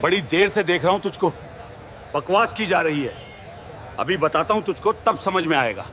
बड़ी देर से देख रहा हूं तुझको। बकवास की जा रही है। अभी बताता हूं तुझको, तब समझ में आएगा।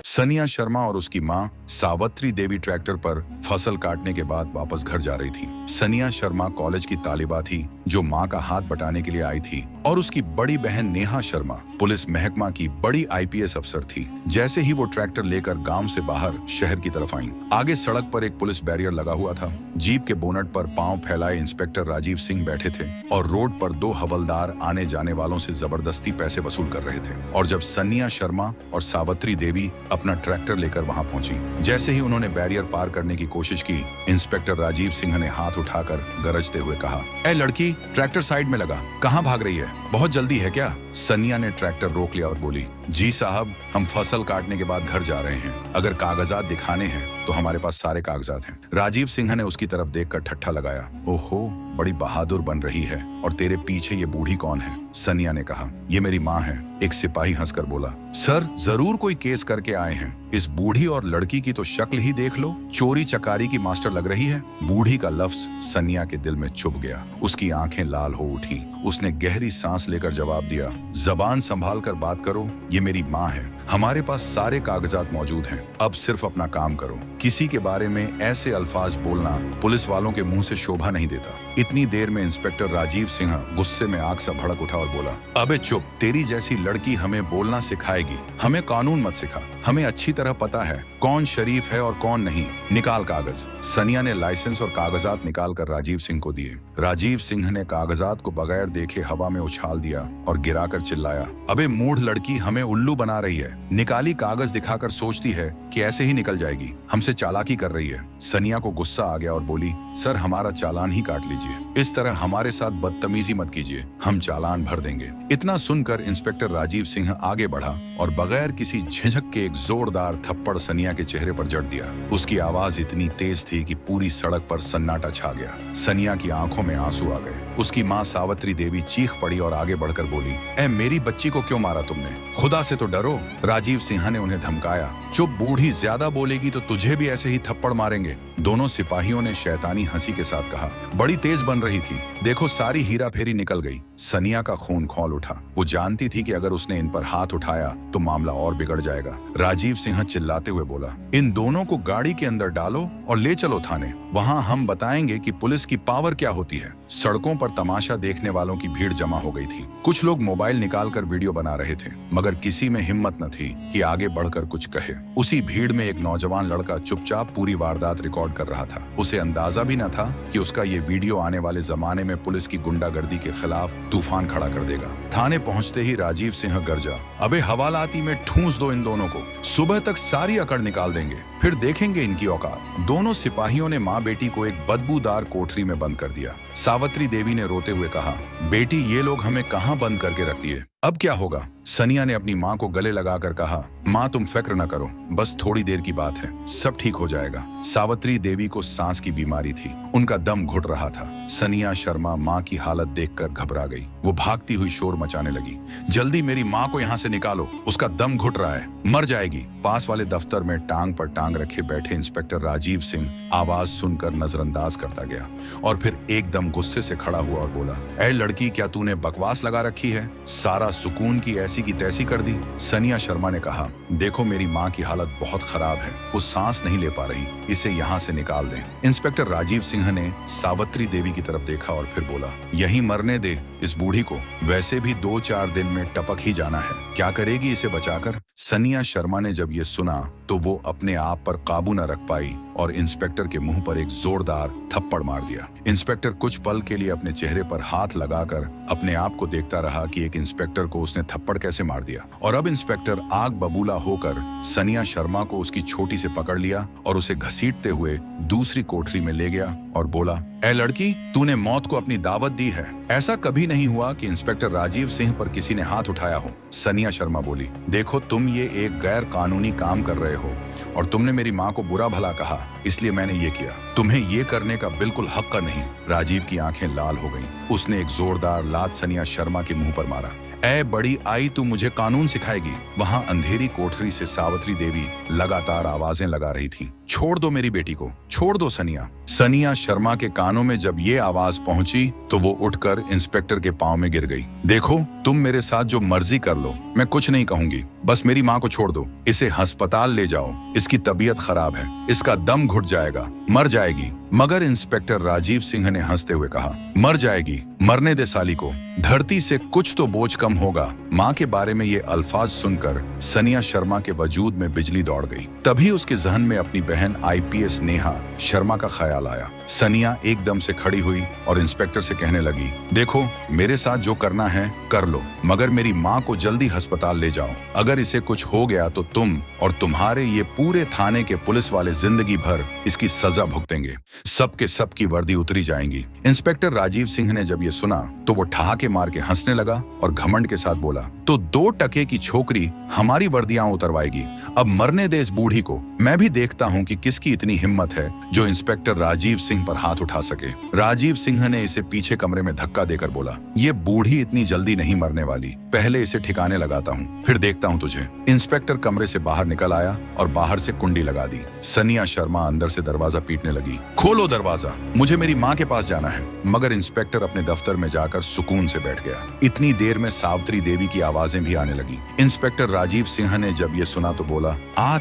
सनिया शर्मा और उसकी मां सावित्री देवी ट्रैक्टर पर फसल काटने के बाद वापस घर जा रही थी। सनिया शर्मा कॉलेज की तालिबा थी जो मां का हाथ बटाने के लिए आई थी और उसकी बड़ी बहन नेहा शर्मा पुलिस महकमा की बड़ी आईपीएस अफसर थी। जैसे ही वो ट्रैक्टर लेकर गांव से बाहर शहर की तरफ आई, आगे सड़क पर एक पुलिस बैरियर लगा हुआ था। जीप के बोनट पर पांव फैलाए इंस्पेक्टर राजीव सिंह बैठे थे और रोड पर दो हवलदार आने जाने वालों से जबरदस्ती पैसे वसूल कर रहे थे। और जब सनिया शर्मा और सावित्री देवी अपना ट्रैक्टर लेकर वहां पहुंची, जैसे ही उन्होंने बैरियर पार करने की कोशिश की, इंस्पेक्टर राजीव सिंह ने हाथ उठाकर गरजते हुए कहा, "ए लड़की, ट्रैक्टर साइड में लगा, कहां भाग रही है? बहुत जल्दी है क्या?" सनिया ने ट्रैक्टर रोक लिया और बोली, "जी साहब, हम फसल काटने के बाद घर जा रहे हैं। अगर कागजात दिखाने हैं तो हमारे पास सारे कागजात हैं।" राजीव सिंह ने उसकी तरफ देखकर ठट्ठा लगाया, "ओहो, बड़ी बहादुर बन रही है। और तेरे पीछे ये बूढ़ी कौन है?" सनिया ने कहा, "ये मेरी माँ है।" एक सिपाही हंसकर बोला, "सर, जरूर कोई केस करके आए हैं। इस बूढ़ी और लड़की की तो शक्ल ही देख लो, चोरी चकारी की मास्टर लग रही है।" बूढ़ी का लफ्ज सनिया के दिल में चुभ गया। उसकी आंखें लाल हो उठी। उसने गहरी सांस लेकर जवाब दिया, "जबान संभाल कर बात करो, ये मेरी माँ है। हमारे पास सारे कागजात मौजूद हैं। अब सिर्फ अपना काम करो। किसी के बारे में ऐसे अल्फाज बोलना पुलिस वालों के मुंह से शोभा नहीं देता।" इतनी देर में इंस्पेक्टर राजीव सिंह गुस्से में आग सा भड़क उठा और बोला, "अबे चुप, तेरी जैसी लड़की हमें बोलना सिखाएगी? हमें कानून मत सिखा। हमें अच्छी तरह पता है कौन शरीफ है और कौन नहीं। निकाल कागज।" सनिया ने लाइसेंस और कागजात निकालकर राजीव सिंह को दिए। राजीव सिंह ने कागजात को बगैर देखे हवा में उछाल दिया और गिराकर चिल्लाया, "अबे मूढ़ लड़की, हमें उल्लू बना रही है। निकाली कागज दिखाकर सोचती है कि ऐसे ही निकल जाएगी। हमसे चालाकी कर रही है।" सनिया को गुस्सा आ गया और बोली, "सर, हमारा चालान ही काट लीजिए। इस तरह हमारे साथ बदतमीजी मत कीजिए, हम चालान भर देंगे।" इतना सुनकर इंस्पेक्टर राजीव सिंह आगे बढ़ा और बगैर किसी झिझक के एक जोरदार थप्पड़ सनिया के चेहरे पर जड़ दिया। उसकी आवाज इतनी तेज थी कि पूरी सड़क पर सन्नाटा छा गया। सनिया की आंखों में आंसू आ गए। उसकी माँ सावित्री देवी चीख पड़ी और आगे बढ़कर बोली, "ए, मेरी बच्ची को क्यों मारा तुमने? खुदा से तो डरो।" राजीव सिंह ने उन्हें धमकाया, "चुप बूढ़ी, ज्यादा बोलेगी तो तुझे भी ऐसे ही थप्पड़ मारेंगे।" दोनों सिपाहियों ने शैतानी हंसी के साथ कहा, "बड़ी तेज बन रही थी, देखो सारी हीरा फेरी निकल गई।" सनिया का खून खौल उठा। वो जानती थी कि अगर उसने इन पर हाथ उठाया तो मामला और बिगड़ जाएगा। राजीव सिंह चिल्लाते हुए बोला, "इन दोनों को गाड़ी के अंदर डालो और ले चलो थाने। वहां हम बताएंगे कि पुलिस की पावर क्या होती है।" सड़कों पर तमाशा देखने वालों की भीड़ जमा हो गई थी। कुछ लोग मोबाइल निकालकर वीडियो बना रहे थे, मगर किसी में हिम्मत न थी कि आगे बढ़कर कुछ कहे। उसी भीड़ में एक नौजवान लड़का चुपचाप पूरी वारदात रिकॉर्ड कर रहा था। उसे अंदाजा भी न था कि उसका ये वीडियो आने वाले जमाने में पुलिस की गुंडागर्दी के खिलाफ तूफान खड़ा कर देगा। थाने पहुंचते ही राजीव सिंह गरजा, "अबे हवालाती में ठूंस दो इन दोनों को। सुबह तक सारी अकड़ निकाल देंगे, फिर देखेंगे इनकी औकात।" दोनों सिपाहियों ने माँ बेटी को एक बदबूदार कोठरी में बंद कर दिया। सावित्री देवी ने रोते हुए कहा, "बेटी, ये लोग हमें कहां बंद करके रख दिए? अब क्या होगा?" सनिया ने अपनी माँ को गले लगाकर कहा, "माँ, तुम फिक्र न करो, बस थोड़ी देर की बात है, सब ठीक हो जाएगा।" सावित्री देवी को सांस की बीमारी थी, उनका दम घुट रहा था। सनिया शर्मा माँ की हालत देखकर घबरा गई। वो भागती हुई शोर मचाने लगी, "जल्दी मेरी माँ को यहाँ से निकालो, उसका दम घुट रहा है, मर जाएगी।" पास वाले दफ्तर में टांग पर टांग रखे बैठे इंस्पेक्टर राजीव सिंह आवाज सुनकर नजरअंदाज करता गया और फिर एकदम गुस्से से खड़ा हुआ और बोला, "ए लड़की, क्या तूने बकवास लगा रखी है? सारा सुकून की ऐसी की तैसी कर दी?" सनिया शर्मा ने कहा, "देखो, मेरी माँ की हालत बहुत खराब है, वो सांस नहीं ले पा रही, इसे यहाँ से निकाल दें।" इंस्पेक्टर राजीव सिंह ने सावित्री देवी की तरफ देखा और फिर बोला, "यहीं मरने दे इस बूढ़ी को, वैसे भी 2-4 दिन में टपक ही जाना है, क्या करेगी इसे बचाकर?" सनिया शर्मा ने जब ये सुना तो वो अपने आप पर काबू न रख पाई और इंस्पेक्टर के मुंह पर एक जोरदार थप्पड़ मार दिया। इंस्पेक्टर कुछ पल के लिए अपने चेहरे पर हाथ लगाकर अपने आप को देखता रहा कि एक इंस्पेक्टर को उसने थप्पड़ कैसे मार दिया। और अब इंस्पेक्टर आग बबूला होकर सनिया शर्मा को उसकी छोटी से पकड़ लिया और उसे घसीटते हुए दूसरी कोठरी में ले गया और बोला, "ए लड़की, तूने मौत को अपनी दावत दी है। ऐसा कभी नहीं हुआ कि इंस्पेक्टर राजीव सिंह पर किसी ने हाथ उठाया हो।" सनिया शर्मा बोली, "देखो, तुम ये एक गैर कानूनी काम कर रहे हो और तुमने मेरी माँ को बुरा भला कहा, इसलिए मैंने ये किया। तुम्हें ये करने का बिल्कुल हक का नहीं।" राजीव की आंखें लाल हो गईं। उसने एक जोरदार लात सनिया शर्मा के मुंह पर मारा। "ए बड़ी आई, तू मुझे कानून सिखाएगी?" वहां अंधेरी कोठरी से सावित्री देवी लगातार आवाजें लगा रही थी, "छोड़ दो मेरी बेटी को, छोड़ दो सनिया।" सनिया शर्मा के कानों में जब ये आवाज पहुंची तो वो उठकर इंस्पेक्टर के पांव में गिर गई। देखो, तुम मेरे साथ जो मर्जी कर लो, मैं कुछ नहीं कहूंगी, बस मेरी माँ को छोड़ दो। इसे अस्पताल ले जाओ, इसकी तबीयत खराब है, इसका दम घुट जाएगा, मर जाएगी। मगर इंस्पेक्टर राजीव सिंह ने हंसते हुए कहा, मर जाएगी, मरने दे साली को, धरती से कुछ तो बोझ कम होगा। माँ के बारे में ये अल्फाज सुनकर सनिया शर्मा के वजूद में बिजली दौड़ गई। तभी उसके जहन में अपनी बहन आईपीएस नेहा शर्मा का ख्याल आया। सनिया एकदम से खड़ी हुई और इंस्पेक्टर से कहने लगी, देखो, मेरे साथ जो करना है कर लो, मगर मेरी माँ को जल्दी अस्पताल ले जाओ। अगर इसे कुछ हो गया तो तुम और तुम्हारे ये पूरे थाने के पुलिस वाले जिंदगी भर इसकी सजा भुगतेंगे। सबके सब की वर्दी उतरी जाएंगी। इंस्पेक्टर राजीव सिंह ने जब ये सुना तो वो ठहाके मार के हंसने लगा और घमंड के साथ बोला, तो 2 टके की छोकरी हमारी वर्दियां उतरवाएगी। अब मरने दे इस बूढ़ी को। मैं भी देखता हूँ कि किसकी इतनी हिम्मत है जो इंस्पेक्टर राजीव सिंह पर हाथ उठा सके। राजीव सिंह ने इसे पीछे कमरे में धक्का देकर बोला, ये बूढ़ी इतनी जल्दी नहीं मरने वाली, पहले इसे ठिकाने लगाता हूँ, फिर देखता हूँ तुझे। इंस्पेक्टर कमरे से बाहर निकल आया और बाहर से कुंडी लगा दी। सनिया शर्मा अंदर से दरवाजा पीटने लगी, खोलो दरवाजा, मुझे मेरी माँ के पास जाना है। मगर इंस्पेक्टर अपने दफ्तर में जाकर सुकून से बैठ गया। इतनी देर में सावित्री देवी की आवाजें भी आने लगी। इंस्पेक्टर राजीव सिंह ने जब ये सुना तो बोला,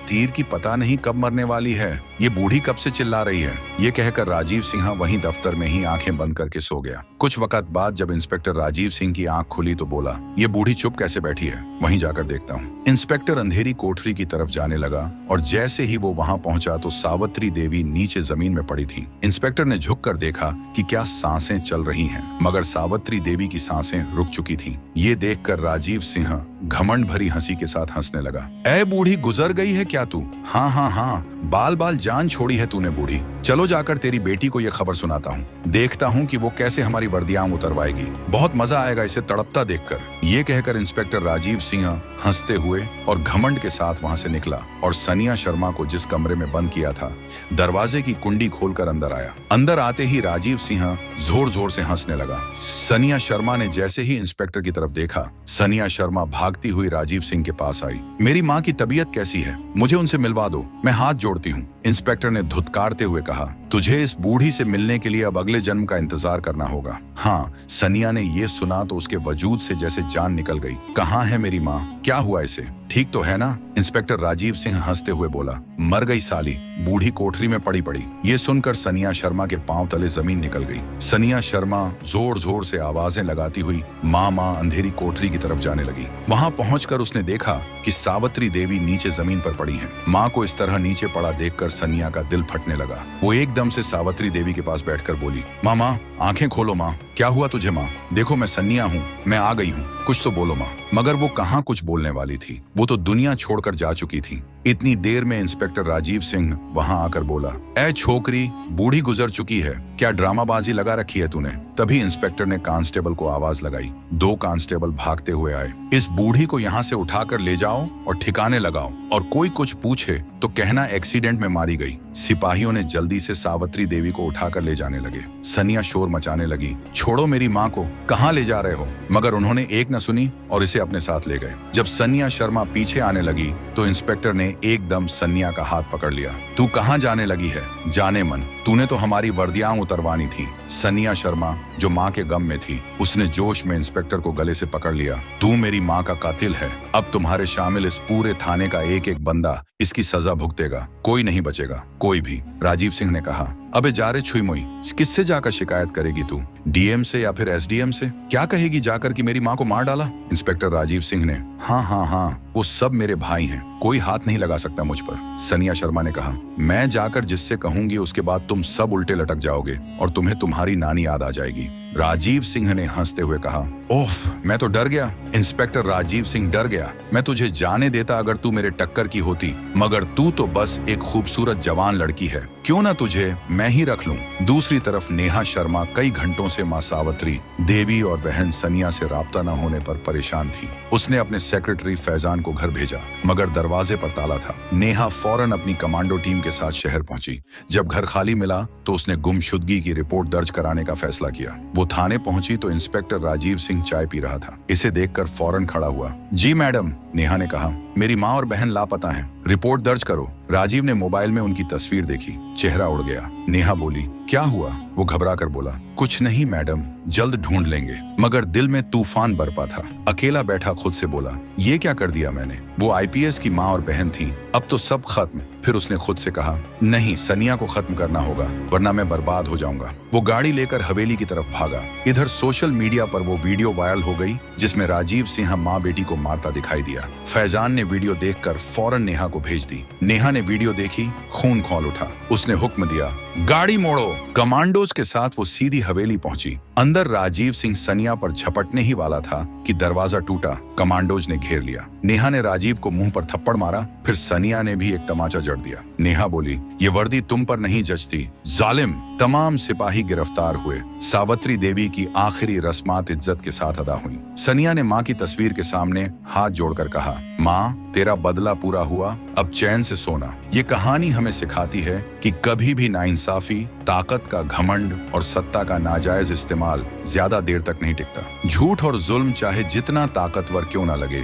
तीर की पता नहीं कब मरने वाली है, ये बूढ़ी कब से चिल्ला रही है। ये कहकर राजीव सिंह वहीं दफ्तर में ही आंखें बंद करके सो गया। कुछ वक्त बाद जब इंस्पेक्टर राजीव सिंह की आंख खुली तो बोला, ये बूढ़ी चुप कैसे बैठी है, वहीं जाकर देखता हूँ। इंस्पेक्टर अंधेरी कोठरी की तरफ जाने लगा और जैसे ही वो वहां पहुंचा तो सावित्री देवी नीचे जमीन में पड़ी थी। इंस्पेक्टर ने झुककर देखा कि क्या सांसें चल रही हैं, मगर सावित्री देवी की सांसें रुक चुकी थीं। ये देखकर राजीव सिंह घमंड भरी हंसी के साथ हंसने लगा। ऐ बूढ़ी, गुजर गई है क्या तू? हाँ हाँ हाँ, बाल बाल जान छोड़ी है तूने बूढ़ी। चलो जाकर तेरी बेटी को यह खबर सुनाता हूँ, देखता हूँ कि वो कैसे हमारी वर्दियां उतरवाएगी। बहुत मजा आएगा इसे तड़पता देखकर। ये कहकर इंस्पेक्टर राजीव सिंह हंसते हुए और घमंड के साथ वहां से निकला और सनिया शर्मा को जिस कमरे में बंद किया था, दरवाजे की कुंडी खोलकर अंदर आया। अंदर आते ही राजीव सिंह जोर जोर से हंसने लगा। सनिया शर्मा ने जैसे ही इंस्पेक्टर की तरफ देखा, सनिया शर्मा भागती हुई राजीव सिंह के पास आई। मेरी माँ की तबीयत कैसी है, मुझे उनसे मिलवा दो, मैं हाथ जोड़ती हूँ। इंस्पेक्टर ने धुतकारते हुए कहा, तुझे इस बूढ़ी से मिलने के लिए अब अगले जन्म का इंतजार करना होगा। हाँ, सनिया ने ये सुना तो उसके वजूद से जैसे जान निकल गई। कहाँ है मेरी माँ, क्या हुआ इसे, ठीक तो है ना? इंस्पेक्टर राजीव सिंह हंसते हुए बोला, मर गई साली, बूढ़ी कोठरी में पड़ी पड़ी। ये सुनकर सनिया शर्मा के पांव तले जमीन निकल गई। सनिया शर्मा जोर जोर से आवाजें लगाती हुई माँ माँ अंधेरी कोठरी की तरफ जाने लगी। वहां पहुंचकर उसने देखा कि सावित्री देवी नीचे जमीन पर पड़ी हैं। माँ को इस तरह नीचे पड़ा देखकर सनिया का दिल फटने लगा। वो एकदम से सावित्री देवी के पास बैठकर बोली, माँ, आंखें खोलो माँ, क्या हुआ तुझे माँ? देखो मैं सनिया हूँ, मैं आ गई हूँ, कुछ तो बोलो माँ। मगर वो कहाँ कुछ बोलने वाली थी, वो तो दुनिया छोड़कर जा चुकी थी। इतनी देर में इंस्पेक्टर राजीव सिंह वहां आकर बोला, ऐ छोकरी, बूढ़ी गुजर चुकी है, क्या ड्रामाबाजी लगा रखी है तूने? तभी इंस्पेक्टर ने कांस्टेबल को आवाज लगाई। 2 कांस्टेबल भागते हुए आए। इस बूढ़ी को यहाँ से उठाकर ले जाओ और ठिकाने लगाओ, और कोई कुछ पूछे तो कहना एक्सीडेंट में मारी गई। सिपाहियों ने जल्दी से सावित्री देवी को उठाकर ले जाने लगे। सनिया शोर मचाने लगी, छोड़ो मेरी माँ को, कहाँ ले जा रहे हो? मगर उन्होंने एक न सुनी और इसे अपने साथ ले गए। जब सनिया शर्मा पीछे आने लगी तो इंस्पेक्टर ने एकदम सनिया का हाथ पकड़ लिया। तू कहाँ जाने लगी है? जाने मन, तूने तो हमारी वर्दियां उतरवानी थी। सनिया शर्मा जो माँ के गम में थी, उसने जोश में इंस्पेक्टर को गले से पकड़ लिया। तू मेरी माँ का कातिल है, अब तुम्हारे शामिल इस पूरे थाने का एक एक बंदा इसकी सजा भुगतेगा, कोई नहीं बचेगा, कोई भी। राजीव सिंह ने कहा, अबे जा रे छुई मुई, किससे जाकर शिकायत करेगी तू? डीएम से या फिर एसडीएम से? क्या कहेगी जाकर कि मेरी माँ को मार डाला? इंस्पेक्टर राजीव सिंह ने, हाँ, वो सब मेरे भाई हैं, कोई हाथ नहीं लगा सकता मुझ पर। सनिया शर्मा ने कहा, मैं जाकर जिससे कहूंगी उसके बाद तुम सब उल्टे लटक जाओगे और तुम्हें तुम्हारी नानी याद आ जाएगी। राजीव सिंह ने हंसते हुए कहा, ओफ, मैं तो डर गया। इंस्पेक्टर राजीव सिंह डर गया। मैं तुझे जाने देता अगर तू मेरे टक्कर की होती, मगर तू तो बस एक खूबसूरत जवान लड़की है, क्यों ना तुझे मैं ही रख लूं। दूसरी तरफ नेहा शर्मा कई घंटों से माँ सावित्री देवी और बहन सनिया से राब्ता न होने पर परेशान थी। उसने अपने सेक्रेटरी फैजान को घर भेजा, मगर दरवाजे पर ताला था। नेहा फौरन अपनी कमांडो टीम के साथ शहर पहुंची। जब घर खाली मिला तो उसने गुमशुदगी की रिपोर्ट दर्ज कराने का फैसला किया। वो थाने पहुंची तो इंस्पेक्टर राजीव सिंह सिंह चाय पी रहा था। इसे देखकर फौरन खड़ा हुआ। जी मैडम, नेहा ने कहा, मेरी माँ और बहन लापता हैं, रिपोर्ट दर्ज करो। राजीव ने मोबाइल में उनकी तस्वीर देखी, चेहरा उड़ गया। नेहा बोली, क्या हुआ? वो घबरा कर बोला, कुछ नहीं मैडम, जल्द ढूंढ लेंगे। मगर दिल में तूफान बरपा था। अकेला बैठा खुद से बोला, ये क्या कर दिया मैंने? वो आईपीएस की माँ और बहन थी, अब तो सब खत्म। फिर उसने खुद से कहा, नहीं, सनिया को खत्म करना होगा, वरना मैं बर्बाद हो जाऊंगा। वो गाड़ी लेकर हवेली की तरफ भागा। इधर सोशल मीडिया पर वो वीडियो वायरल हो गई जिसमें राजीव सिंह माँ बेटी को मारता दिखाई दिया। फैजान ने वीडियो देखकर फौरन नेहा को भेज दी। नेहा ने वीडियो देखी, खून खौल उठा। उसने हुक्म दिया, गाड़ी मोड़ो। कमांडोज के साथ वो सीधी हवेली पहुंची। अंदर राजीव सिंह सनिया पर झपटने ही वाला था कि दरवाजा टूटा। कमांडोज ने घेर लिया। नेहा ने राजीव को मुंह पर थप्पड़ मारा, फिर सनिया ने भी एक तमाचा जड़ दिया। नेहा बोली, ये वर्दी तुम पर नहीं जचती, जालिम। तमाम सिपाही गिरफ्तार हुए। सावित्री देवी की आखिरी रस्मात इज्जत के साथ अदा हुई। सनिया ने माँ की तस्वीर के सामने हाथ जोड़कर कहा, माँ, तेरा बदला पूरा हुआ, अब चैन से सोना। ये कहानी हमें सिखाती है कि कभी भी नाइंसाफी, ताकत का घमंड और सत्ता का नाजायज इस्तेमाल ज्यादा देर तक नहीं टिकता। झूठ और जुल्म चाहे जितना ताकतवर क्यों ना लगे,